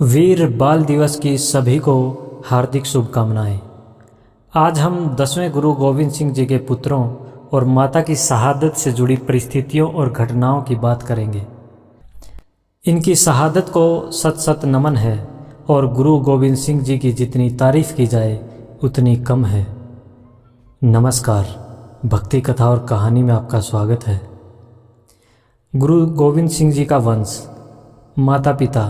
वीर बाल दिवस की सभी को हार्दिक शुभकामनाएं। आज हम 10वें गुरु गोविंद सिंह जी के पुत्रों और माता की शहादत से जुड़ी परिस्थितियों और घटनाओं की बात करेंगे। इनकी शहादत को सत सत नमन है और गुरु गोविंद सिंह जी की जितनी तारीफ की जाए उतनी कम है। नमस्कार, भक्ति कथा और कहानी में आपका स्वागत है। गुरु गोविंद सिंह जी का वंश। माता पिता।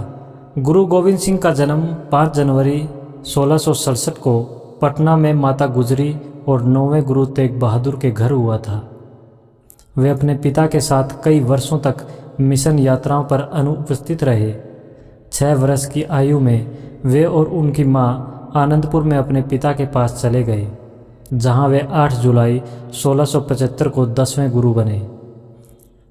गुरु गोविंद सिंह का जन्म 5 जनवरी 1667 को पटना में माता गुजरी और 9वें गुरु तेग बहादुर के घर हुआ था। वे अपने पिता के साथ कई वर्षों तक मिशन यात्राओं पर अनुपस्थित रहे। 6 वर्ष की आयु में वे और उनकी मां आनंदपुर में अपने पिता के पास चले गए, जहां वे 8 जुलाई 1675 को 10वें गुरु बने।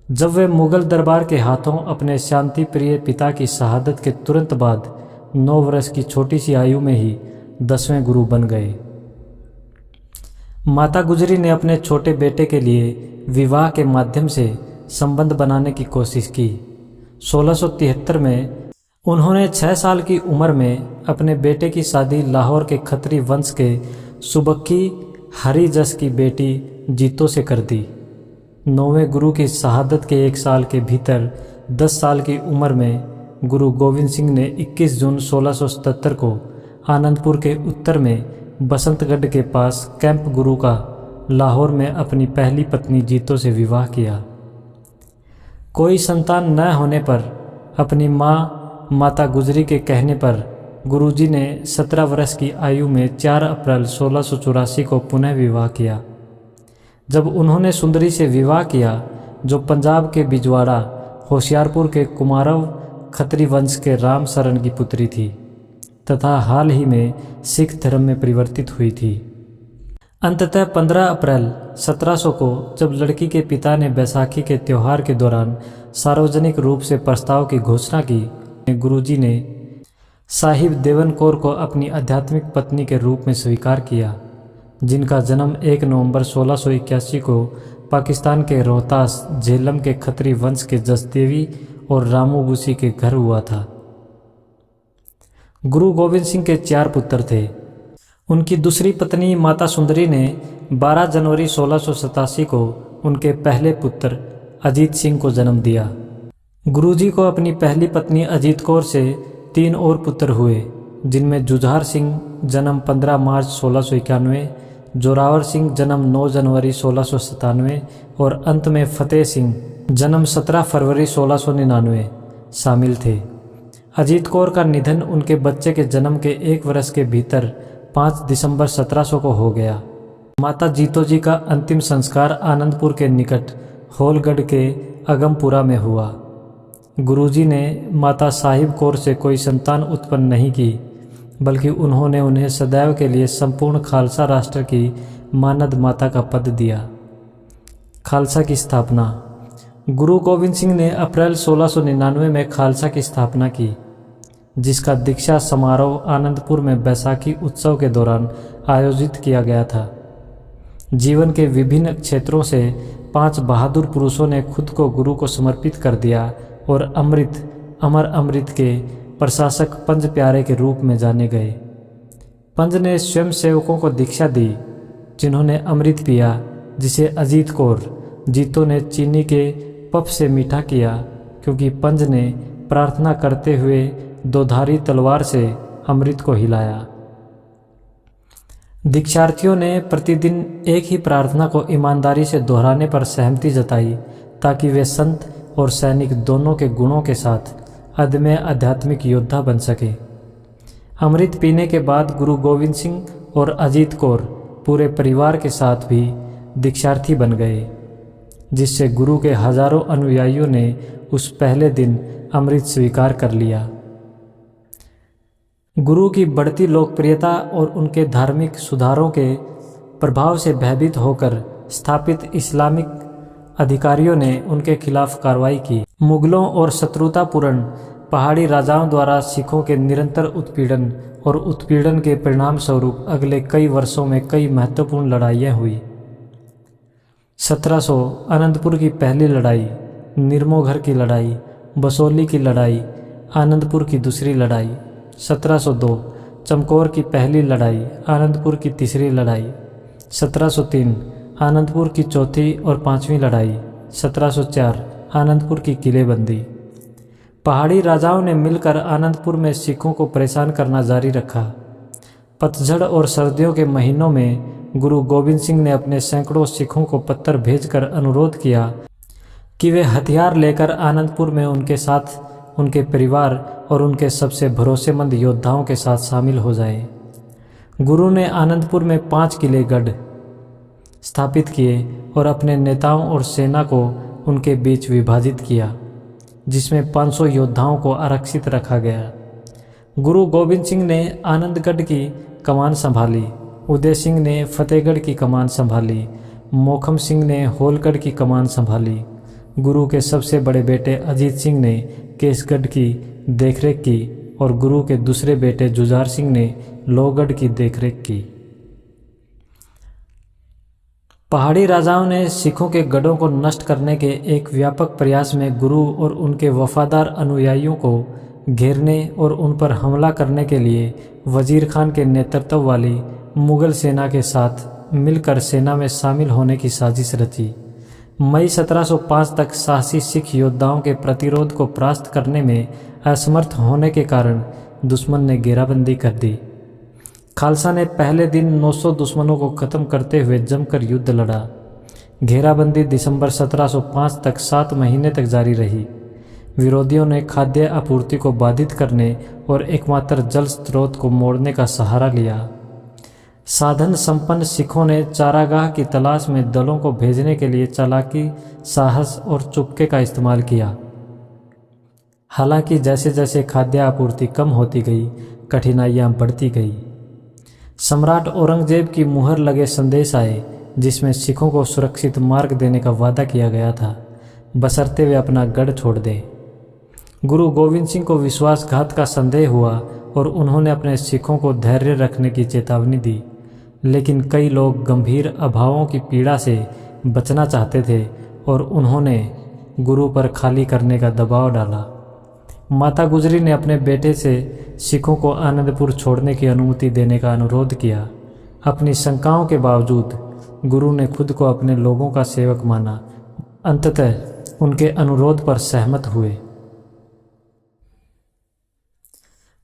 जब वे मुगल दरबार के हाथों अपने शांति प्रिय पिता की शहादत के तुरंत बाद 9 वर्ष की छोटी सी आयु में ही 10वें गुरु बन गए। माता गुजरी ने अपने छोटे बेटे के लिए विवाह के माध्यम से संबंध बनाने की कोशिश की। 1673 में उन्होंने 6 साल की उम्र में अपने बेटे की शादी लाहौर के खत्री वंश के सुबक्की हरिजस की बेटी जीतो से कर दी। 9वें गुरु की शहादत के 1 साल के भीतर 10 साल की उम्र में गुरु गोविंद सिंह ने 21 जून 1677 को आनंदपुर के उत्तर में बसंतगढ़ के पास कैंप गुरु का लाहौर में अपनी पहली पत्नी जीतो से विवाह किया। कोई संतान न होने पर अपनी माता गुजरी के कहने पर गुरुजी ने 17 वर्ष की आयु में 4 अप्रैल 1684 को पुनः विवाह किया। जब उन्होंने सुंदरी से विवाह किया, जो पंजाब के बिजवाड़ा होशियारपुर के कुमारव खत्री वंश के राम शरण की पुत्री थी तथा हाल ही में सिख धर्म में परिवर्तित हुई थी। अंततः 15 अप्रैल 1700 को जब लड़की के पिता ने बैसाखी के त्यौहार के दौरान सार्वजनिक रूप से प्रस्ताव की घोषणा की, गुरुजी ने साहिब देवन कौर को अपनी आध्यात्मिक पत्नी के रूप में स्वीकार किया, जिनका जन्म 1 नवंबर 1681 को पाकिस्तान के रोहतास झेलम के खत्री वंश के जसदेवी और रामू बुसी के घर हुआ था। गुरु गोविंद सिंह के 4 पुत्र थे। उनकी दूसरी पत्नी माता सुंदरी ने 12 जनवरी 1687 को उनके पहले पुत्र अजीत सिंह को जन्म दिया। गुरुजी को अपनी पहली पत्नी अजीत कौर से 3 और पुत्र हुए, जिनमें जुझार सिंह जन्म 15 मार्च 1691, जोरावर सिंह जन्म 9 जनवरी 1697 और अंत में फतेह सिंह जन्म 17 फरवरी 1699 शामिल थे। अजीत कौर का निधन उनके बच्चे के जन्म के 1 वर्ष के भीतर 5 दिसंबर 1700 को हो गया। माता जीतो जी का अंतिम संस्कार आनंदपुर के निकट होलगढ़ के अगमपुरा में हुआ। गुरुजी ने माता साहिब कौर से कोई संतान उत्पन्न नहीं की, बल्कि उन्होंने उन्हें सदैव के लिए संपूर्ण खालसा राष्ट्र की मानद माता का पद दिया। खालसा की स्थापना। गुरु गोविंद सिंह ने अप्रैल 1699 में खालसा की स्थापना की, जिसका दीक्षा समारोह आनंदपुर में बैसाखी उत्सव के दौरान आयोजित किया गया था। जीवन के विभिन्न क्षेत्रों से 5 बहादुर पुरुषों ने खुद को गुरु को समर्पित कर दिया और अमर अमृत के प्रशासक पंज प्यारे के रूप में जाने गए। पंज ने स्वयं सेवकों को दीक्षा दी, जिन्होंने अमृत पिया, जिसे अजीत कौर जीतो ने चीनी के पफ से मीठा किया, क्योंकि पंज ने प्रार्थना करते हुए 2धारी तलवार से अमृत को हिलाया। दीक्षार्थियों ने प्रतिदिन एक ही प्रार्थना को ईमानदारी से दोहराने पर सहमति जताई, ताकि वे संत और सैनिक दोनों के गुणों के साथ अदम्य आध्यात्मिक योद्धा बन सके। अमृत पीने के बाद गुरु गोविंद सिंह और अजीत कौर पूरे परिवार के साथ भी दीक्षार्थी बन गए, जिससे गुरु के हजारों अनुयायियों ने उस पहले दिन अमृत स्वीकार कर लिया। गुरु की बढ़ती लोकप्रियता और उनके धार्मिक सुधारों के प्रभाव से भयभीत होकर स्थापित इस्लामिक अधिकारियों ने उनके खिलाफ कार्रवाई की। मुगलों और शत्रुतापूर्ण पहाड़ी राजाओं द्वारा सिखों के निरंतर उत्पीड़न के परिणाम स्वरूप अगले कई वर्षों में कई महत्वपूर्ण लड़ाइयाँ हुई। 1700 आनंदपुर की पहली लड़ाई, निर्मोघर की लड़ाई, बसोली की लड़ाई, आनंदपुर की दूसरी लड़ाई, 1702 चमकौर की पहली लड़ाई, आनंदपुर की तीसरी लड़ाई। 1703 आनंदपुर की चौथी और पांचवी लड़ाई। 1704 आनंदपुर की किलेबंदी। पहाड़ी राजाओं ने मिलकर आनंदपुर में सिखों को परेशान करना जारी रखा। पतझड़ और सर्दियों के महीनों में गुरु गोविंद सिंह ने अपने सैकड़ों सिखों को पत्र भेजकर अनुरोध किया कि वे हथियार लेकर आनंदपुर में उनके साथ उनके परिवार और उनके सबसे भरोसेमंद योद्धाओं के साथ शामिल हो जाएं। गुरु ने आनंदपुर में 5 किले गढ़ स्थापित किए और अपने नेताओं और सेना को उनके बीच विभाजित किया, जिसमें 500 योद्धाओं को आरक्षित रखा गया। गुरु गोविंद सिंह ने आनंदगढ़ की कमान संभाली, उदय सिंह ने फतेहगढ़ की कमान संभाली, मोखम सिंह ने होलगढ़ की कमान संभाली। गुरु के सबसे बड़े बेटे अजीत सिंह ने केसगढ़ की देखरेख की और गुरु के दूसरे बेटे जुझार सिंह ने लोहगढ़ की देखरेख की। पहाड़ी राजाओं ने सिखों के गढ़ों को नष्ट करने के एक व्यापक प्रयास में गुरु और उनके वफादार अनुयायियों को घेरने और उन पर हमला करने के लिए वजीर खान के नेतृत्व वाली मुगल सेना के साथ मिलकर सेना में शामिल होने की साजिश रची। मई 1705 तक साहसी सिख योद्धाओं के प्रतिरोध को परास्त करने में असमर्थ होने के कारण दुश्मन ने घेराबंदी कर दी। खालसा ने पहले दिन 900 दुश्मनों को खत्म करते हुए जमकर युद्ध लड़ा। घेराबंदी दिसंबर 1705 तक 7 महीने तक जारी रही। विरोधियों ने खाद्य आपूर्ति को बाधित करने और एकमात्र जल स्रोत को मोड़ने का सहारा लिया। साधन संपन्न सिखों ने चारागाह की तलाश में दलों को भेजने के लिए चालाकी, साहस और चुपके का इस्तेमाल किया। हालांकि जैसे जैसे खाद्य आपूर्ति कम होती गई, कठिनाइयां बढ़ती गई। सम्राट औरंगजेब की मुहर लगे संदेश आए, जिसमें सिखों को सुरक्षित मार्ग देने का वादा किया गया था, बशर्ते वे अपना गढ़ छोड़ दें। गुरु गोविंद सिंह को विश्वासघात का संदेह हुआ और उन्होंने अपने सिखों को धैर्य रखने की चेतावनी दी, लेकिन कई लोग गंभीर अभावों की पीड़ा से बचना चाहते थे और उन्होंने गुरु पर खाली करने का दबाव डाला। माता गुजरी ने अपने बेटे से सिखों को आनंदपुर छोड़ने की अनुमति देने का अनुरोध किया। अपनी शंकाओं के बावजूद गुरु ने खुद को अपने लोगों का सेवक माना। अंततः उनके अनुरोध पर सहमत हुए।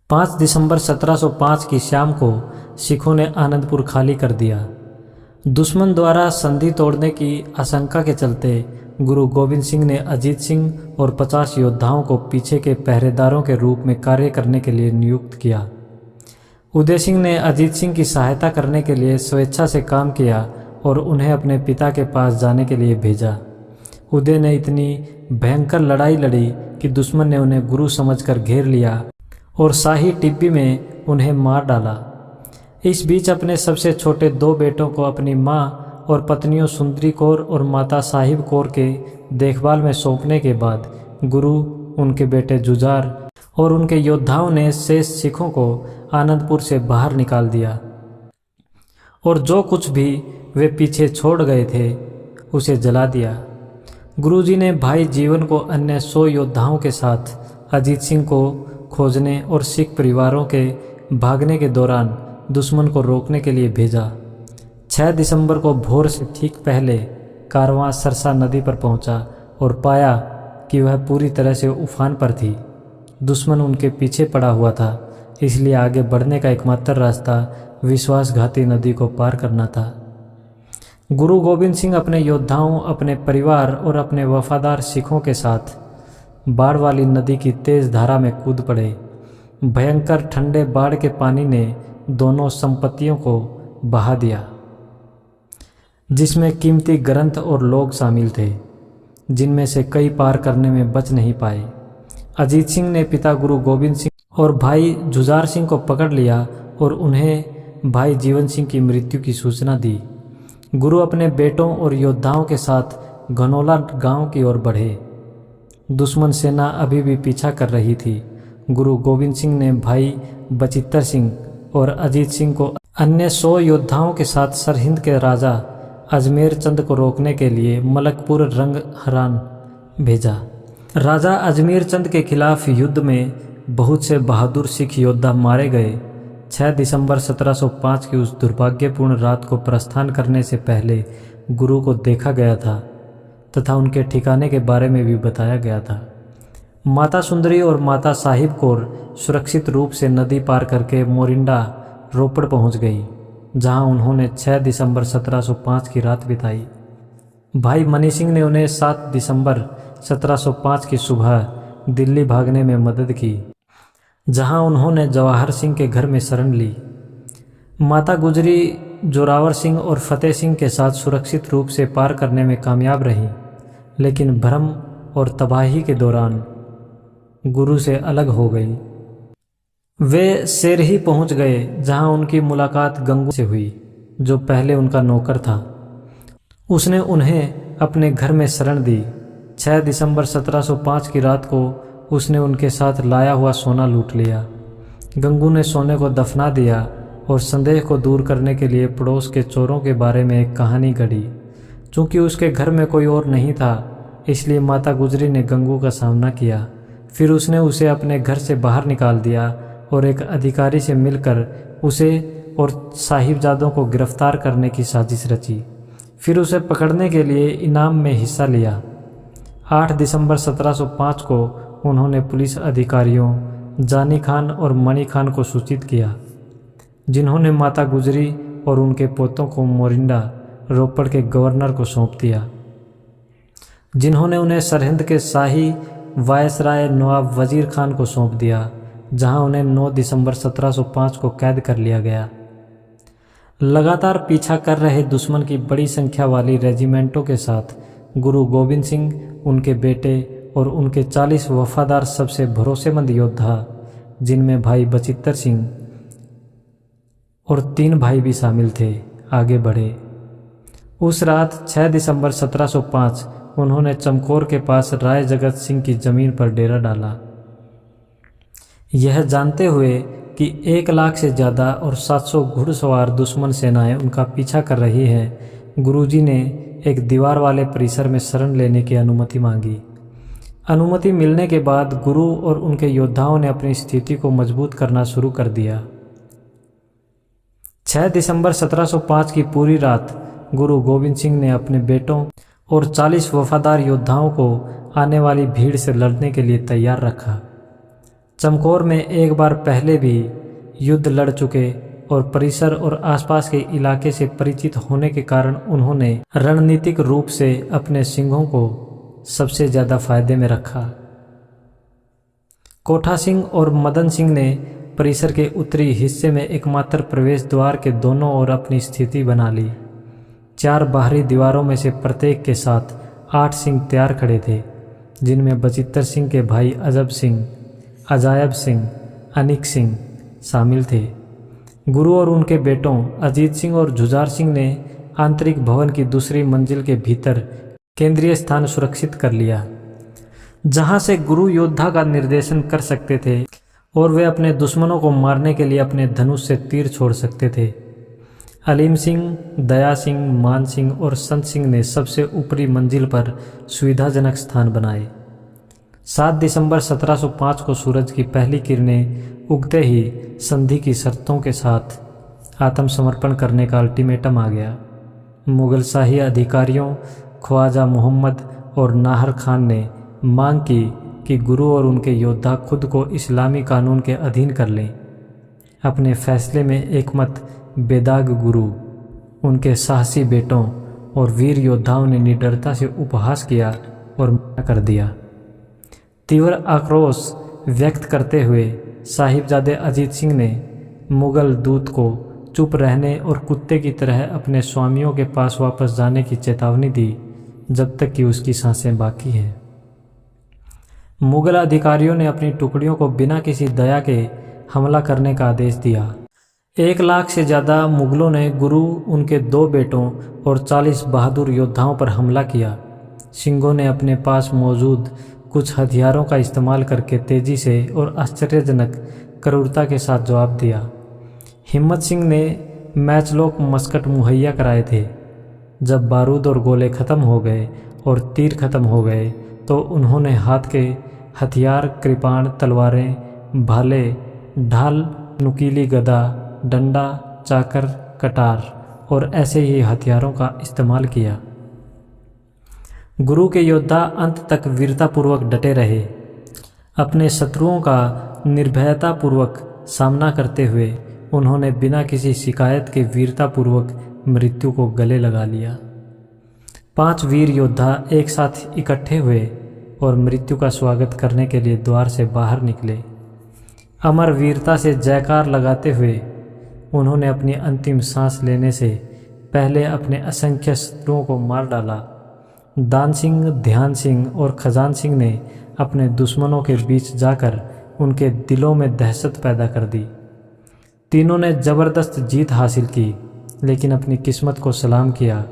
5 दिसंबर 1705 की शाम को सिखों ने आनंदपुर खाली कर दिया। दुश्मन द्वारा संधि तोड़ने की आशंका के चलते गुरु गोविंद सिंह ने अजीत सिंह और 50 योद्धाओं को पीछे के पहरेदारों के रूप में कार्य करने के लिए नियुक्त किया। उदय सिंह ने अजीत सिंह की सहायता करने के लिए स्वेच्छा से काम किया और उन्हें अपने पिता के पास जाने के लिए भेजा। उदय ने इतनी भयंकर लड़ाई लड़ी कि दुश्मन ने उन्हें गुरु समझकर घेर लिया और शाही टिब्बी में उन्हें मार डाला। इस बीच अपने सबसे छोटे 2 बेटों को अपनी माँ और पत्नियों सुंदरी कौर और माता साहिब कौर के देखभाल में सौंपने के बाद गुरु, उनके बेटे जुझार और उनके योद्धाओं ने शेष सिखों को आनंदपुर से बाहर निकाल दिया और जो कुछ भी वे पीछे छोड़ गए थे उसे जला दिया। गुरुजी ने भाई जीवन को अन्य 100 योद्धाओं के साथ अजीत सिंह को खोजने और सिख परिवारों के भागने के दौरान दुश्मन को रोकने के लिए भेजा। 6 दिसंबर को भोर से ठीक पहले कारवां सरसा नदी पर पहुंचा और पाया कि वह पूरी तरह से उफान पर थी। दुश्मन उनके पीछे पड़ा हुआ था, इसलिए आगे बढ़ने का एकमात्र रास्ता विश्वासघाती नदी को पार करना था। गुरु गोविंद सिंह अपने योद्धाओं, अपने परिवार और अपने वफादार सिखों के साथ बाढ़ वाली नदी की तेज धारा में कूद पड़े। भयंकर ठंडे बाढ़ के पानी ने दोनों संपत्तियों को बहा दिया, जिसमें कीमती ग्रंथ और लोग शामिल थे, जिनमें से कई पार करने में बच नहीं पाए। अजीत सिंह ने पिता गुरु गोविंद सिंह और भाई जुझार सिंह को पकड़ लिया और उन्हें भाई जीवन सिंह की मृत्यु की सूचना दी। गुरु अपने बेटों और योद्धाओं के साथ घनौला गांव की ओर बढ़े। दुश्मन सेना अभी भी पीछा कर रही थी। गुरु गोविंद सिंह ने भाई बचित्तर सिंह और अजीत सिंह को अन्य 100 योद्धाओं के साथ सरहिंद के राजा अजमेर चंद को रोकने के लिए मलकपुर रंग हरान भेजा। राजा अजमेर चंद के खिलाफ युद्ध में बहुत से बहादुर सिख योद्धा मारे गए। 6 दिसंबर 1705 की उस दुर्भाग्यपूर्ण रात को प्रस्थान करने से पहले गुरु को देखा गया था तथा उनके ठिकाने के बारे में भी बताया गया था। माता सुंदरी और माता साहिब कौर सुरक्षित रूप से नदी पार करके मोरिंडा रोपड़ पहुंच गई, जहां उन्होंने 6 दिसंबर 1705 की रात बिताई। भाई मनी सिंह ने उन्हें 7 दिसंबर 1705 की सुबह दिल्ली भागने में मदद की, जहां उन्होंने जवाहर सिंह के घर में शरण ली। माता गुजरी जोरावर सिंह और फतेह सिंह के साथ सुरक्षित रूप से पार करने में कामयाब रहीं, लेकिन भ्रम और तबाही के दौरान गुरु से अलग हो गई। वे सेरही पहुंच गए, जहां उनकी मुलाकात गंगू से हुई, जो पहले उनका नौकर था। उसने उन्हें अपने घर में शरण दी। 6 दिसंबर 1705 की रात को उसने उनके साथ लाया हुआ सोना लूट लिया। गंगू ने सोने को दफना दिया और संदेह को दूर करने के लिए पड़ोस के चोरों के बारे में एक कहानी गढ़ी। चूँकि उसके घर में कोई और नहीं था, इसलिए माता गुजरी ने गंगू का सामना किया। फिर उसने उसे अपने घर से बाहर निकाल दिया और एक अधिकारी से मिलकर उसे और साहिबजादों को गिरफ्तार करने की साजिश रची। फिर उसे पकड़ने के लिए इनाम में हिस्सा लिया। 8 दिसंबर 1705 को उन्होंने पुलिस अधिकारियों जानी खान और मणि खान को सूचित किया, जिन्होंने माता गुजरी और उनके पोतों को मोरिंडा रोपड़ के गवर्नर को सौंप दिया, जिन्होंने उन्हें सरहिंद के शाही वायसराय नवाब वजीर खान को सौंप दिया, जहां उन्हें 9 दिसंबर 1705 को कैद कर लिया गया। लगातार पीछा कर रहे दुश्मन की बड़ी संख्या वाली रेजिमेंटों के साथ गुरु गोविंद सिंह, उनके बेटे और उनके 40 वफादार सबसे भरोसेमंद योद्धा, जिनमें भाई बचित्तर सिंह और 3 भाई भी शामिल थे, आगे बढ़े। उस रात 6 दिसंबर 1705 उन्होंने चमकौर के पास राय जगत सिंह की जमीन पर डेरा डाला, यह जानते हुए कि 1 लाख से ज़्यादा और 700 घुड़सवार दुश्मन सेनाएं उनका पीछा कर रही हैं। गुरुजी ने एक दीवार वाले परिसर में शरण लेने की अनुमति मांगी। अनुमति मिलने के बाद गुरु और उनके योद्धाओं ने अपनी स्थिति को मजबूत करना शुरू कर दिया। 6 दिसंबर 1705 की पूरी रात गुरु गोविंद सिंह ने अपने बेटों और 40 वफादार योद्धाओं को आने वाली भीड़ से लड़ने के लिए तैयार रखा। चमकौर में एक बार पहले भी युद्ध लड़ चुके और परिसर और आसपास के इलाके से परिचित होने के कारण उन्होंने रणनीतिक रूप से अपने सिंहों को सबसे ज़्यादा फायदे में रखा। कोठा सिंह और मदन सिंह ने परिसर के उत्तरी हिस्से में एकमात्र प्रवेश द्वार के दोनों ओर अपनी स्थिति बना ली। 4 बाहरी दीवारों में से प्रत्येक के साथ 8 सिंह तैयार खड़े थे, जिनमें बचित्तर सिंह के भाई अजब सिंह, अजायब सिंह, अनिक सिंह शामिल थे। गुरु और उनके बेटों अजीत सिंह और जुझार सिंह ने आंतरिक भवन की दूसरी मंजिल के भीतर केंद्रीय स्थान सुरक्षित कर लिया, जहां से गुरु योद्धा का निर्देशन कर सकते थे और वे अपने दुश्मनों को मारने के लिए अपने धनुष से तीर छोड़ सकते थे। अलीम सिंह, दया सिंह, मान सिंह और संत सिंह ने सबसे ऊपरी मंजिल पर सुविधाजनक स्थान बनाए। 7 दिसंबर 1705 को सूरज की पहली किरणें उगते ही संधि की शर्तों के साथ आत्मसमर्पण करने का अल्टीमेटम आ गया। मुगल शाही अधिकारियों ख्वाजा मोहम्मद और नाहर खान ने मांग की कि गुरु और उनके योद्धा खुद को इस्लामी कानून के अधीन कर लें। अपने फैसले में एकमत बेदाग गुरु, उनके साहसी बेटों और वीर योद्धाओं ने निडरता से उपहास किया और मना कर दिया। तीव्र आक्रोश व्यक्त करते हुए साहिबजादे अजीत सिंह ने मुगल दूत को चुप रहने और कुत्ते की तरह अपने स्वामियों के पास वापस जाने की चेतावनी दी, जब तक कि उसकी सांसें बाकी हैं। मुगल अधिकारियों ने अपनी टुकड़ियों को बिना किसी दया के हमला करने का आदेश दिया। 1 लाख से ज़्यादा मुगलों ने गुरु, उनके 2 बेटों और 40 बहादुर योद्धाओं पर हमला किया। सिंहों ने अपने पास मौजूद कुछ हथियारों का इस्तेमाल करके तेजी से और आश्चर्यजनक क्रूरता के साथ जवाब दिया। हिम्मत सिंह ने मैचलॉक मस्कट मुहैया कराए थे। जब बारूद और गोले ख़त्म हो गए और तीर ख़त्म हो गए तो उन्होंने हाथ के हथियार, कृपाण, तलवारें, भाले, ढाल, नुकीली गदा, डंडा, चाकर, कटार और ऐसे ही हथियारों का इस्तेमाल किया। गुरु के योद्धा अंत तक वीरतापूर्वक डटे रहे। अपने शत्रुओं का निर्भयतापूर्वक सामना करते हुए उन्होंने बिना किसी शिकायत के वीरतापूर्वक मृत्यु को गले लगा लिया। 5 वीर योद्धा एक साथ इकट्ठे हुए और मृत्यु का स्वागत करने के लिए द्वार से बाहर निकले। अमर वीरता से जयकार लगाते हुए उन्होंने अपनी अंतिम सांस लेने से पहले अपने असंख्य शत्रुओं को मार डाला। दान सिंह, ध्यान सिंह और खजान सिंह ने अपने दुश्मनों के बीच जाकर उनके दिलों में दहशत पैदा कर दी। तीनों ने जबरदस्त जीत हासिल की, लेकिन अपनी किस्मत को सलाम किया।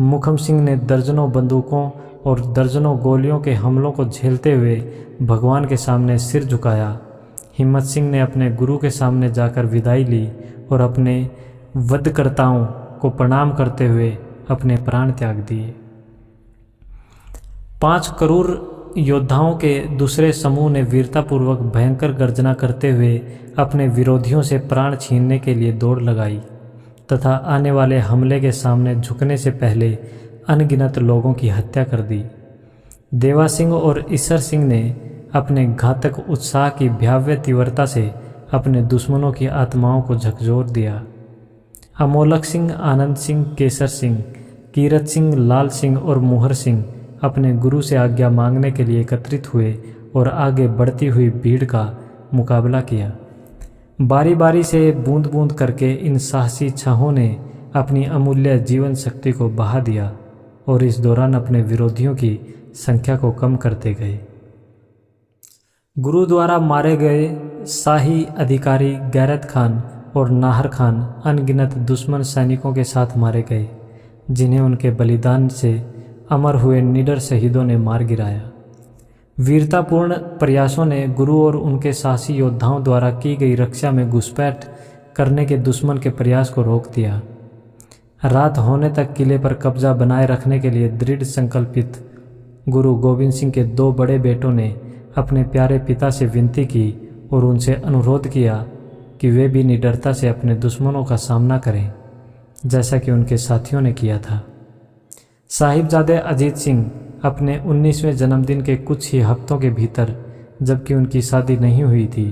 मुखम सिंह ने दर्जनों बंदूकों और दर्जनों गोलियों के हमलों को झेलते हुए भगवान के सामने सिर झुकाया। हिम्मत सिंह ने अपने गुरु के सामने जाकर विदाई ली और अपने वधकर्ताओं को प्रणाम करते हुए अपने प्राण त्याग दिए। 5 क्रूर योद्धाओं के दूसरे समूह ने वीरतापूर्वक भयंकर गर्जना करते हुए अपने विरोधियों से प्राण छीनने के लिए दौड़ लगाई तथा आने वाले हमले के सामने झुकने से पहले अनगिनत लोगों की हत्या कर दी। देवा सिंह और ईश्वर सिंह ने अपने घातक उत्साह की भयावह तीव्रता से अपने दुश्मनों की आत्माओं को झकझोर दिया। अमोलक सिंह, आनंद सिंह, केसर सिंह, कीरत सिंह, लाल सिंह और मोहर सिंह अपने गुरु से आज्ञा मांगने के लिए एकत्रित हुए और आगे बढ़ती हुई भीड़ का मुकाबला किया। बारी बारी से बूंद बूंद करके इन साहसी छाहों ने अपनी अमूल्य जीवन शक्ति को बहा दिया और इस दौरान अपने विरोधियों की संख्या को कम करते गए। गुरु द्वारा मारे गए शाही अधिकारी गैरत खान और नाहर खान अनगिनत दुश्मन सैनिकों के साथ मारे गए, जिन्हें उनके बलिदान से अमर हुए निडर शहीदों ने मार गिराया। वीरतापूर्ण प्रयासों ने गुरु और उनके साहसी योद्धाओं द्वारा की गई रक्षा में घुसपैठ करने के दुश्मन के प्रयास को रोक दिया। रात होने तक किले पर कब्जा बनाए रखने के लिए दृढ़ संकल्पित गुरु गोविंद सिंह के 2 बड़े बेटों ने अपने प्यारे पिता से विनती की और उनसे अनुरोध किया कि वे भी निडरता से अपने दुश्मनों का सामना करें, जैसा कि उनके साथियों ने किया था। साहिबजादे अजीत सिंह अपने 19वें जन्मदिन के कुछ ही हफ्तों के भीतर, जबकि उनकी शादी नहीं हुई थी,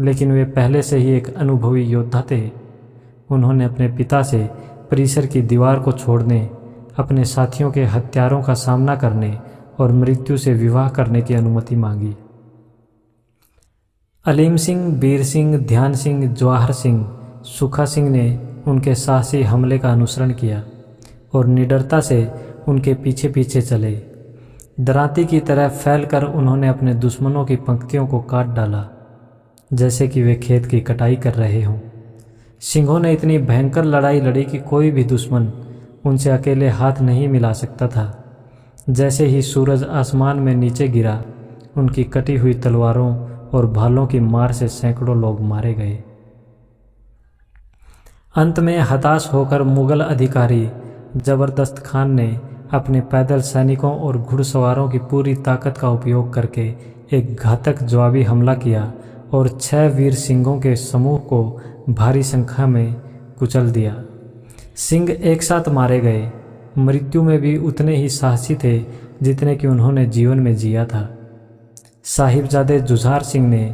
लेकिन वे पहले से ही एक अनुभवी योद्धा थे। उन्होंने अपने पिता से परिसर की दीवार को छोड़ने, अपने साथियों के हत्यारों का सामना करने और मृत्यु से विवाह करने की अनुमति मांगी। अलीम सिंह, बीर सिंह, ध्यान सिंह, जवाहर सिंह, सुखा सिंह ने उनके साहसी हमले का अनुसरण किया और निडरता से उनके पीछे पीछे चले। दरांती की तरह फैलकर उन्होंने अपने दुश्मनों की पंक्तियों को काट डाला, जैसे कि वे खेत की कटाई कर रहे हों। सिंहों ने इतनी भयंकर लड़ाई लड़ी कि कोई भी दुश्मन उनसे अकेले हाथ नहीं मिला सकता था। जैसे ही सूरज आसमान में नीचे गिरा, उनकी कटी हुई तलवारों और भालों की मार से सैकड़ों लोग मारे गए। अंत में हताश होकर मुगल अधिकारी जबरदस्त खान ने अपने पैदल सैनिकों और घुड़सवारों की पूरी ताकत का उपयोग करके एक घातक जवाबी हमला किया और 6 वीर सिंहों के समूह को भारी संख्या में कुचल दिया। सिंह एक साथ मारे गए। मृत्यु में भी उतने ही साहसी थे जितने कि उन्होंने जीवन में जिया था। साहिबजादे जुझार सिंह ने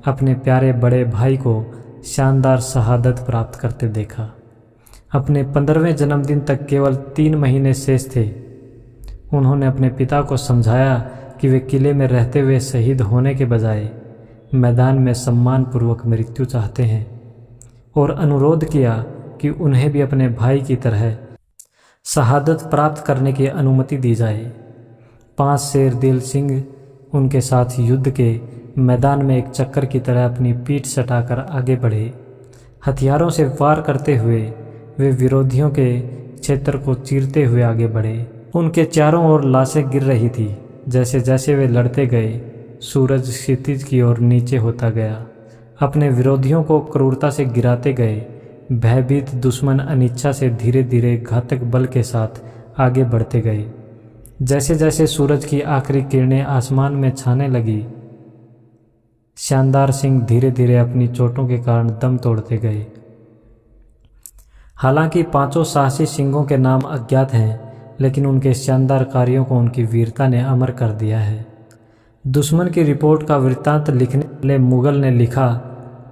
अपने प्यारे बड़े भाई को शानदार शहादत प्राप्त करते देखा। अपने 15वें जन्मदिन तक केवल 3 महीने शेष थे। उन्होंने अपने पिता को समझाया कि वे किले में रहते हुए शहीद होने के बजाय मैदान में सम्मानपूर्वक मृत्यु चाहते हैं और अनुरोध किया कि उन्हें भी अपने भाई की तरह शहादत प्राप्त करने की अनुमति दी जाए। 5 शेर दिल सिंह उनके साथ युद्ध के मैदान में एक चक्कर की तरह अपनी पीठ सटाकर आगे बढ़े। हथियारों से वार करते हुए वे विरोधियों के क्षेत्र को चीरते हुए आगे बढ़े। उनके चारों ओर लाशें गिर रही थी। जैसे जैसे वे लड़ते गए, सूरज क्षितिज की ओर नीचे होता गया। अपने विरोधियों को क्रूरता से गिराते गए। भयभीत दुश्मन अनिच्छा से धीरे धीरे घातक बल के साथ आगे बढ़ते गए। जैसे जैसे सूरज की आखिरी किरणें आसमान में छाने लगी, शानदार सिंह धीरे धीरे अपनी चोटों के कारण दम तोड़ते गए। हालांकि पांचों साहसी सिंहों के नाम अज्ञात हैं, लेकिन उनके शानदार कार्यों को उनकी वीरता ने अमर कर दिया है। दुश्मन की रिपोर्ट का वृत्तांत लिखने वाले मुगल ने लिखा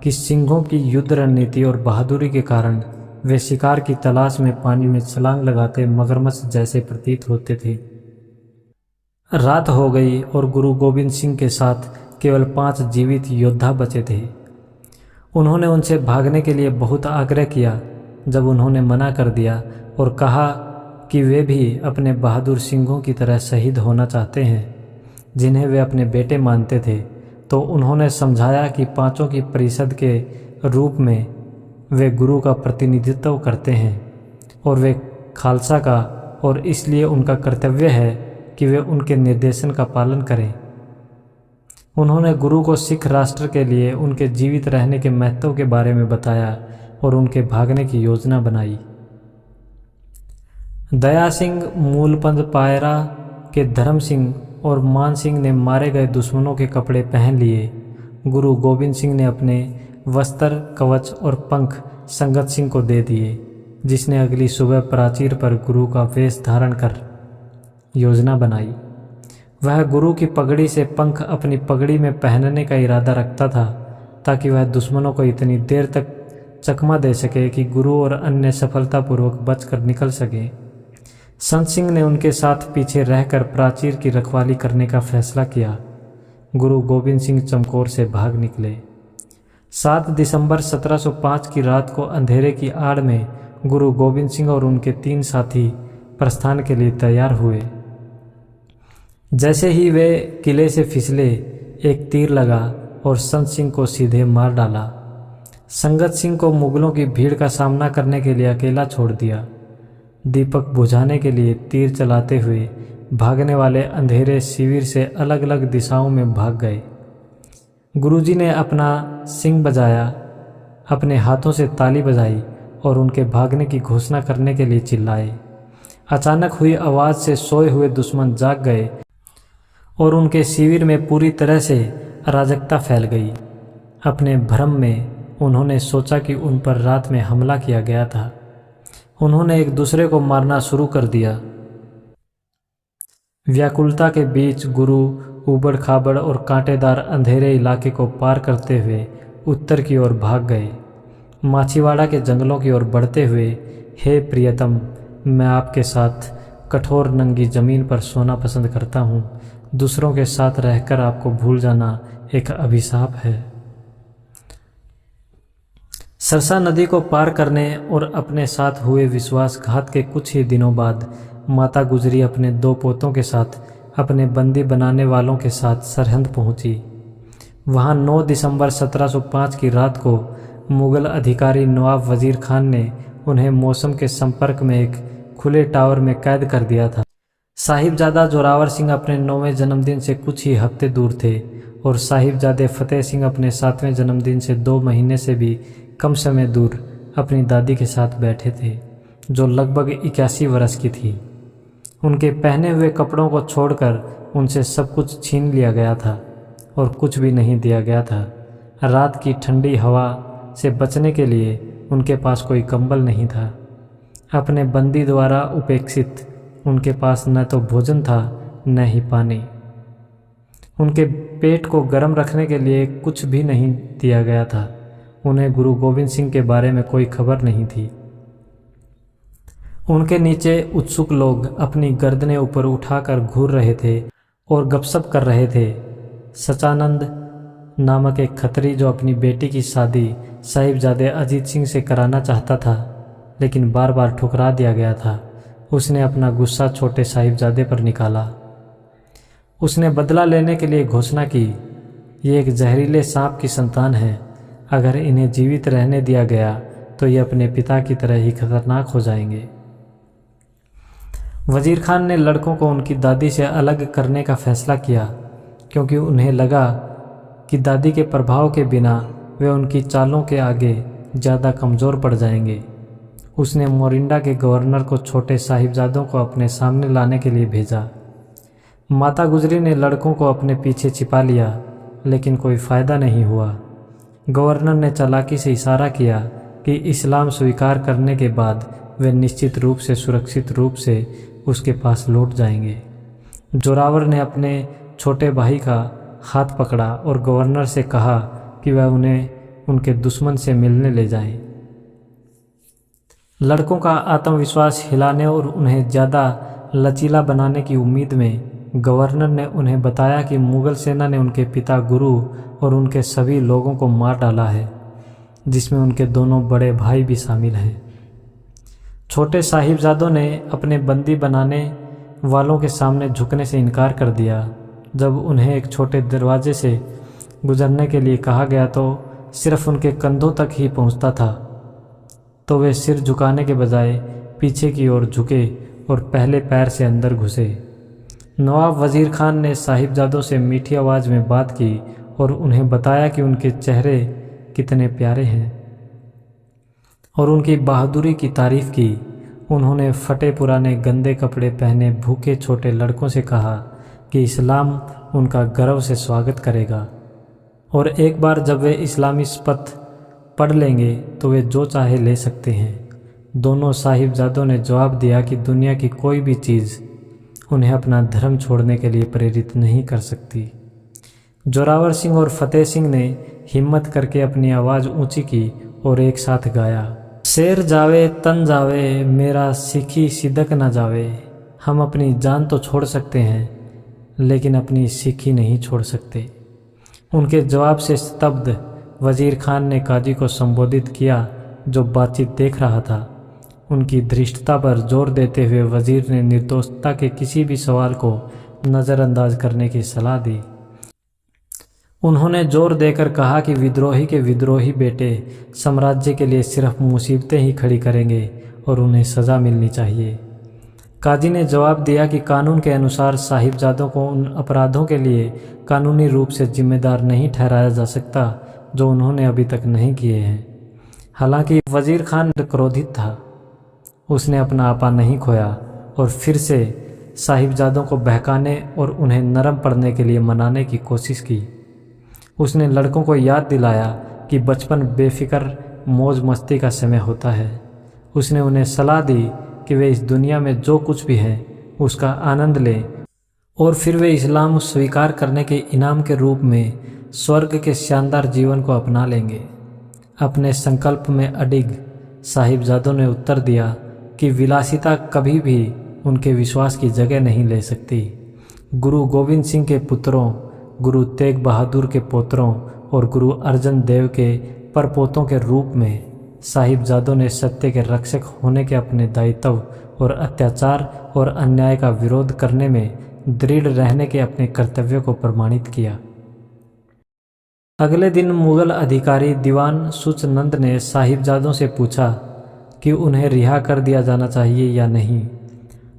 कि सिंहों की युद्ध रणनीति और बहादुरी के कारण वे शिकार की तलाश में पानी में छलांग लगाते मगरमच्छ जैसे प्रतीत होते थे। रात हो गई और गुरु गोविंद सिंह के साथ केवल 5 जीवित योद्धा बचे थे। उन्होंने उनसे भागने के लिए बहुत आग्रह किया। जब उन्होंने मना कर दिया और कहा कि वे भी अपने बहादुर सिंहों की तरह शहीद होना चाहते हैं जिन्हें वे अपने बेटे मानते थे, तो उन्होंने समझाया कि पांचों की परिषद के रूप में वे गुरु का प्रतिनिधित्व करते हैं और वे खालसा का, और इसलिए उनका कर्तव्य है कि वे उनके निर्देशन का पालन करें। उन्होंने गुरु को सिख राष्ट्र के लिए उनके जीवित रहने के महत्व के बारे में बताया और उनके भागने की योजना बनाई। दया सिंह, मूलपंथ पायरा के धर्म सिंह और मान सिंह ने मारे गए दुश्मनों के कपड़े पहन लिए। गुरु गोविंद सिंह ने अपने वस्त्र, कवच और पंख संगत सिंह को दे दिए, जिसने अगली सुबह प्राचीर पर गुरु का वेश धारण कर योजना बनाई। वह गुरु की पगड़ी से पंख अपनी पगड़ी में पहनने का इरादा रखता था, ताकि वह दुश्मनों को इतनी देर तक चकमा दे सके कि गुरु और अन्य सफलतापूर्वक बचकर निकल सके। संत सिंह ने उनके साथ पीछे रहकर प्राचीर की रखवाली करने का फैसला किया। गुरु गोविंद सिंह चमकौर से भाग निकले। 7 दिसंबर 1705 की रात को अंधेरे की आड़ में गुरु गोविंद सिंह और उनके 3 साथी प्रस्थान के लिए तैयार हुए। जैसे ही वे किले से फिसले, एक तीर लगा और संत सिंह को सीधे मार डाला। संगत सिंह को मुगलों की भीड़ का सामना करने के लिए अकेला छोड़ दिया। दीपक बुझाने के लिए तीर चलाते हुए भागने वाले अंधेरे शिविर से अलग अलग दिशाओं में भाग गए। गुरुजी ने अपना सिंह बजाया, अपने हाथों से ताली बजाई और उनके भागने की घोषणा करने के लिए चिल्लाए। अचानक हुई आवाज़ से सोए हुए दुश्मन जाग गए और उनके शिविर में पूरी तरह से अराजकता फैल गई। अपने भ्रम में उन्होंने सोचा कि उन पर रात में हमला किया गया था। उन्होंने एक दूसरे को मारना शुरू कर दिया। व्याकुलता के बीच गुरु ऊबड़ खाबड़ और कांटेदार अंधेरे इलाके को पार करते हुए उत्तर की ओर भाग गए। माछीवाड़ा के जंगलों की ओर बढ़ते हुए, हे प्रियतम, मैं आपके साथ कठोर नंगी जमीन पर सोना पसंद करता हूँ। दूसरों के साथ रहकर आपको भूल जाना एक अभिशाप है। सरसा नदी को पार करने और अपने साथ हुए विश्वासघात के कुछ ही दिनों बाद माता गुजरी अपने 2 पोतों के साथ अपने बंदी बनाने वालों के साथ सरहिंद पहुंची। वहां 9 दिसंबर 1705 की रात को मुगल अधिकारी नवाब वजीर खान ने उन्हें मौसम के संपर्क में एक खुले टावर में कैद कर दिया था। साहिबजादा जोरावर सिंह अपने 9वें जन्मदिन से कुछ ही हफ्ते दूर थे और साहिबजादे फतेह सिंह अपने 7वें जन्मदिन से 2 महीने से भी कम समय दूर अपनी दादी के साथ बैठे थे, जो लगभग 81 वर्ष की थी। उनके पहने हुए कपड़ों को छोड़कर उनसे सब कुछ छीन लिया गया था और कुछ भी नहीं दिया गया था। रात की ठंडी हवा से बचने के लिए उनके पास कोई कंबल नहीं था। अपने बंदी द्वारा उपेक्षित उनके पास न तो भोजन था न ही पानी। उनके पेट को गर्म रखने के लिए कुछ भी नहीं दिया गया था। उन्हें गुरु गोविंद सिंह के बारे में कोई खबर नहीं थी। उनके नीचे उत्सुक लोग अपनी गर्दनें ऊपर उठाकर घूर रहे थे और गपशप कर रहे थे। सचानंद नामक एक खत्री, जो अपनी बेटी की शादी साहिबजादे अजीत सिंह से कराना चाहता था लेकिन बार बार ठुकरा दिया गया था, उसने अपना गुस्सा छोटे साहिबजादे पर निकाला। उसने बदला लेने के लिए घोषणा की, ये एक जहरीले सांप की संतान है। अगर इन्हें जीवित रहने दिया गया तो ये अपने पिता की तरह ही खतरनाक हो जाएंगे। वजीर खान ने लड़कों को उनकी दादी से अलग करने का फैसला किया, क्योंकि उन्हें लगा कि दादी के प्रभाव के बिना वे उनकी चालों के आगे ज़्यादा कमज़ोर पड़ जाएंगे। उसने मोरिंडा के गवर्नर को छोटे साहिबजादों को अपने सामने लाने के लिए भेजा। माता गुजरी ने लड़कों को अपने पीछे छिपा लिया लेकिन कोई फ़ायदा नहीं हुआ। गवर्नर ने चालाकी से इशारा किया कि इस्लाम स्वीकार करने के बाद वे निश्चित रूप से सुरक्षित रूप से उसके पास लौट जाएंगे। जोरावर ने अपने छोटे भाई का हाथ पकड़ा और गवर्नर से कहा कि वह उन्हें उनके दुश्मन से मिलने ले जाएं। लड़कों का आत्मविश्वास हिलाने और उन्हें ज़्यादा लचीला बनाने की उम्मीद में गवर्नर ने उन्हें बताया कि मुग़ल सेना ने उनके पिता गुरु और उनके सभी लोगों को मार डाला है, जिसमें उनके दोनों बड़े भाई भी शामिल हैं। छोटे साहिबजादों ने अपने बंदी बनाने वालों के सामने झुकने से इनकार कर दिया। जब उन्हें एक छोटे दरवाजे से गुजरने के लिए कहा गया तो सिर्फ उनके कंधों तक ही पहुंचता था, तो वे सिर झुकाने के बजाय पीछे की ओर झुके और पहले पैर से अंदर घुसे। नवाब वज़ीर खान ने साहिबजादों से मीठी आवाज़ में बात की और उन्हें बताया कि उनके चेहरे कितने प्यारे हैं और उनकी बहादुरी की तारीफ़ की। उन्होंने फटे पुराने गंदे कपड़े पहने भूखे छोटे लड़कों से कहा कि इस्लाम उनका गर्व से स्वागत करेगा और एक बार जब वे इस्लामी शपथ पढ़ लेंगे तो वे जो चाहे ले सकते हैं। दोनों साहिबजादों ने जवाब दिया कि दुनिया की कोई भी चीज़ उन्हें अपना धर्म छोड़ने के लिए प्रेरित नहीं कर सकती। जोरावर सिंह और फतेह सिंह ने हिम्मत करके अपनी आवाज़ ऊंची की और एक साथ गाया, शेर जावे तन जावे मेरा सिखी सिदक न जावे। हम अपनी जान तो छोड़ सकते हैं लेकिन अपनी सिखी नहीं छोड़ सकते। उनके जवाब से स्तब्ध वज़ीर खान ने काजी को संबोधित किया जो बातचीत देख रहा था। उनकी धृष्टता पर जोर देते हुए वज़ीर ने निर्दोषता के किसी भी सवाल को नज़रअंदाज करने की सलाह दी। उन्होंने जोर देकर कहा कि विद्रोही के विद्रोही बेटे साम्राज्य के लिए सिर्फ मुसीबतें ही खड़ी करेंगे और उन्हें सज़ा मिलनी चाहिए। काजी ने जवाब दिया कि कानून के अनुसार साहिबजादों को उन अपराधों के लिए कानूनी रूप से जिम्मेदार नहीं ठहराया जा सकता जो उन्होंने अभी तक नहीं किए हैं। हालांकि वज़ीर खान क्रोधित था, उसने अपना आपा नहीं खोया और फिर से साहिबजादों को बहकाने और उन्हें नरम पड़ने के लिए मनाने की कोशिश की। उसने लड़कों को याद दिलाया कि बचपन बेफिक्र मौज मस्ती का समय होता है। उसने उन्हें सलाह दी कि वे इस दुनिया में जो कुछ भी है उसका आनंद लें और फिर वे इस्लाम स्वीकार करने के इनाम के रूप में स्वर्ग के शानदार जीवन को अपना लेंगे। अपने संकल्प में अडिग साहिबजादों ने उत्तर दिया कि विलासिता कभी भी उनके विश्वास की जगह नहीं ले सकती। गुरु गोविंद सिंह के पुत्रों, गुरु तेग बहादुर के पोतरों और गुरु अर्जन देव के परपोतों के रूप में साहिबजादों ने सत्य के रक्षक होने के अपने दायित्व और अत्याचार और अन्याय का विरोध करने में दृढ़ रहने के अपने कर्तव्य को प्रमाणित किया। अगले दिन मुगल अधिकारी दीवान सुचनंद ने साहिबजादों से पूछा कि उन्हें रिहा कर दिया जाना चाहिए या नहीं।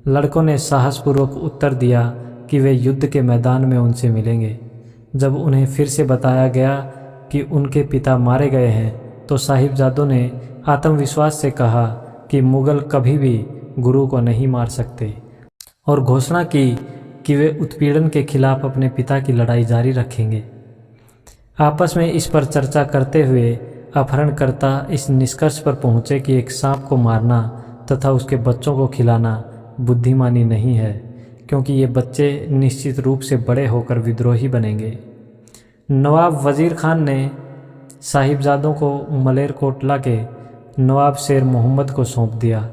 लड़कों ने साहसपूर्वक उत्तर दिया कि वे युद्ध के मैदान में उनसे मिलेंगे। जब उन्हें फिर से बताया गया कि उनके पिता मारे गए हैं तो साहिबजादों ने आत्मविश्वास से कहा कि मुगल कभी भी गुरु को नहीं मार सकते और घोषणा की कि वे उत्पीड़न के खिलाफ अपने पिता की लड़ाई जारी रखेंगे। आपस में इस पर चर्चा करते हुए अपहरणकर्ता इस निष्कर्ष पर पहुँचे कि एक सांप को मारना तथा उसके बच्चों को खिलाना बुद्धिमानी नहीं है, क्योंकि ये बच्चे निश्चित रूप से बड़े होकर विद्रोही बनेंगे। नवाब वज़ीर खान ने साहिबजादों को मलेरकोटला के नवाब शेर मोहम्मद को सौंप दिया,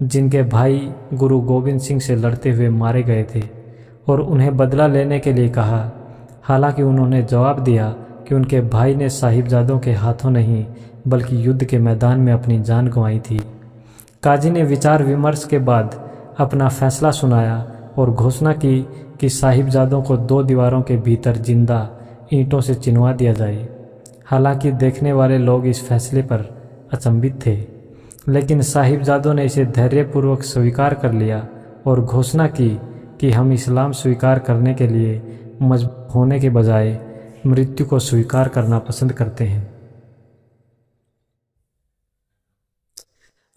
जिनके भाई गुरु गोविंद सिंह से लड़ते हुए मारे गए थे, और उन्हें बदला लेने के लिए कहा। हालांकि उन्होंने जवाब दिया कि उनके भाई ने साहिबजादों के हाथों नहीं बल्कि युद्ध के मैदान में अपनी जान गंवाई थी। काजी ने विचार विमर्श के बाद अपना फैसला सुनाया और घोषणा की कि साहिबजादों को 2 दीवारों के भीतर जिंदा ईंटों से चिनवा दिया जाए। हालांकि देखने वाले लोग इस फैसले पर अचंभित थे, लेकिन साहिबजादों ने इसे धैर्यपूर्वक स्वीकार कर लिया और घोषणा की कि हम इस्लाम स्वीकार करने के लिए मजबूर होने के बजाय मृत्यु को स्वीकार करना पसंद करते हैं।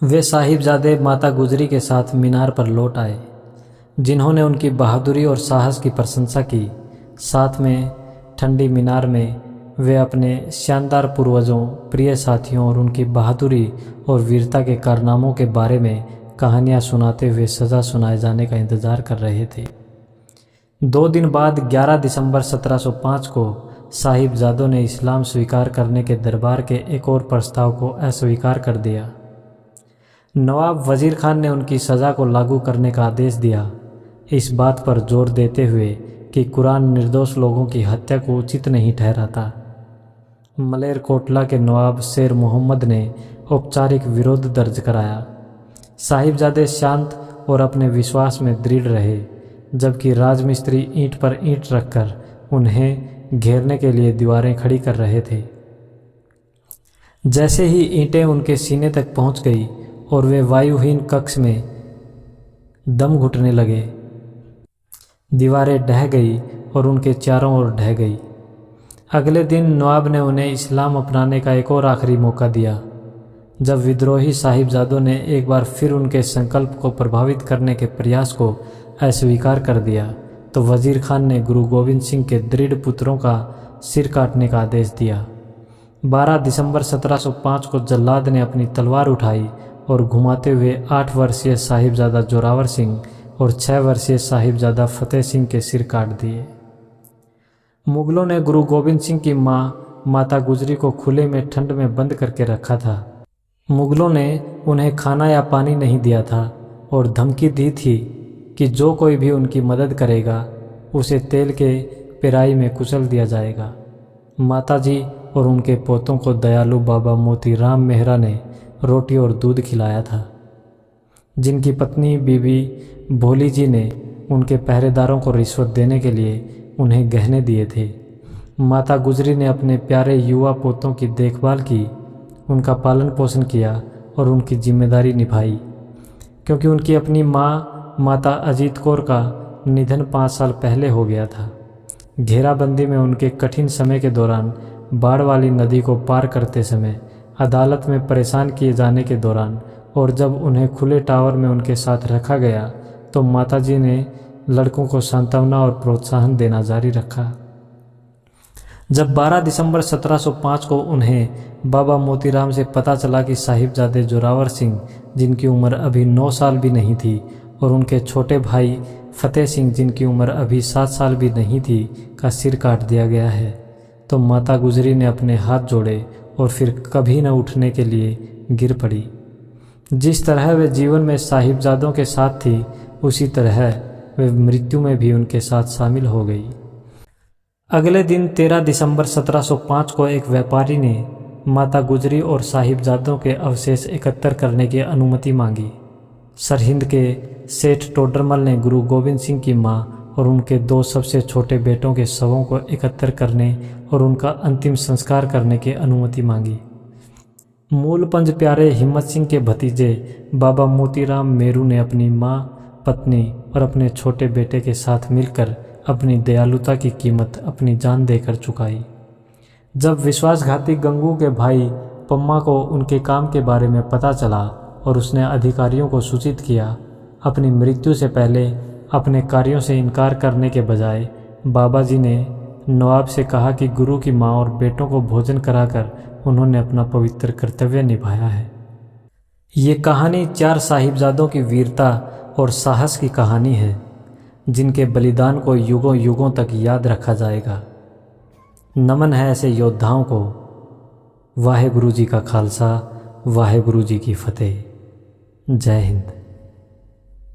वे साहिबजादे माता गुजरी के साथ मीनार पर लौट आए, जिन्होंने उनकी बहादुरी और साहस की प्रशंसा की। साथ में ठंडी मीनार में वे अपने शानदार पूर्वजों, प्रिय साथियों और उनकी बहादुरी और वीरता के कारनामों के बारे में कहानियाँ सुनाते हुए सज़ा सुनाए जाने का इंतज़ार कर रहे थे। 2 दिन बाद 11 दिसंबर 1705 को साहिबजादों ने इस्लाम स्वीकार करने के दरबार के एक और प्रस्ताव को अस्वीकार कर दिया। नवाब वज़ीर खान ने उनकी सज़ा को लागू करने का आदेश दिया, इस बात पर जोर देते हुए कि कुरान निर्दोष लोगों की हत्या को उचित नहीं ठहराता। मलेरकोटला के नवाब शेर मोहम्मद ने औपचारिक विरोध दर्ज कराया। साहिबजादे शांत और अपने विश्वास में दृढ़ रहे, जबकि राजमिस्त्री ईंट पर ईंट रखकर उन्हें घेरने के लिए दीवारें खड़ी कर रहे थे। जैसे ही ईंटें उनके सीने तक पहुंच गई और वे वायुहीन कक्ष में दम घुटने लगे, दीवारें ढह गई और उनके चारों ओर ढह गई। अगले दिन नवाब ने उन्हें इस्लाम अपनाने का एक और आखिरी मौका दिया। जब विद्रोही साहिबजादों ने एक बार फिर उनके संकल्प को प्रभावित करने के प्रयास को अस्वीकार कर दिया, तो वज़ीर खान ने गुरु गोविंद सिंह के दृढ़ पुत्रों का सिर काटने का आदेश दिया। 12 दिसंबर 1705 को जल्लाद ने अपनी तलवार उठाई और घुमाते हुए 8 वर्षीय साहिबजादा जोरावर सिंह और 6 वर्षीय साहिबजादा फतेह सिंह के सिर काट दिए। मुगलों ने गुरु गोविंद सिंह की माँ माता गुजरी को खुले में ठंड में बंद करके रखा था। मुगलों ने उन्हें खाना या पानी नहीं दिया था और धमकी दी थी कि जो कोई भी उनकी मदद करेगा उसे तेल के पेराई में कुचल दिया जाएगा। माताजी और उनके पोतों को दयालु बाबा मोती राम मेहरा ने रोटी और दूध खिलाया था, जिनकी पत्नी बीबी भोली जी ने उनके पहरेदारों को रिश्वत देने के लिए उन्हें गहने दिए थे। माता गुजरी ने अपने प्यारे युवा पोतों की देखभाल की, उनका पालन पोषण किया और उनकी जिम्मेदारी निभाई। क्योंकि उनकी अपनी माँ माता अजीत कौर का निधन 5 साल पहले हो गया था। घेराबंदी में उनके कठिन समय के दौरान, बाढ़ वाली नदी को पार करते समय, अदालत में परेशान किए जाने के दौरान और जब उन्हें खुले टावर में उनके साथ रखा गया, तो माताजी ने लड़कों को सांत्वना और प्रोत्साहन देना जारी रखा। जब 12 दिसंबर 1705 को उन्हें बाबा मोतीराम से पता चला कि साहिबजादे जोरावर सिंह, जिनकी उम्र अभी 9 साल भी नहीं थी, और उनके छोटे भाई फतेह सिंह, जिनकी उम्र अभी 7 साल भी नहीं थी, का सिर काट दिया गया है, तो माता गुजरी ने अपने हाथ जोड़े और फिर कभी न उठने के लिए गिर पड़ी। जिस तरह वे जीवन में साहिबजादों के साथ थी, उसी तरह वे मृत्यु में भी उनके साथ शामिल हो गई। अगले दिन 13 दिसंबर 1705 को एक व्यापारी ने माता गुजरी और साहिबजादों के अवशेष एकत्र करने की अनुमति मांगी। सरहिंद के सेठ टोडरमल ने गुरु गोविंद सिंह की मां और उनके 2 सबसे छोटे बेटों के शवों को एकत्र करने और उनका अंतिम संस्कार करने की अनुमति मांगी। मूलपंज प्यारे हिम्मत सिंह के भतीजे बाबा मोतीराम मेरू ने अपनी मां, पत्नी और अपने छोटे बेटे के साथ मिलकर अपनी दयालुता की कीमत अपनी जान देकर चुकाई। जब विश्वासघाती गंगू के भाई पम्मा को उनके काम के बारे में पता चला और उसने अधिकारियों को सूचित किया, अपनी मृत्यु से पहले अपने कार्यों से इनकार करने के बजाय बाबा जी ने नवाब से कहा कि गुरु की माँ और बेटों को भोजन कराकर उन्होंने अपना पवित्र कर्तव्य निभाया है। ये कहानी 4 साहिबजादों की वीरता और साहस की कहानी है, जिनके बलिदान को युगों युगों तक याद रखा जाएगा। नमन है ऐसे योद्धाओं को। वाहे गुरु जी का खालसा, वाहे गुरु जी की फतेह। जय हिंद।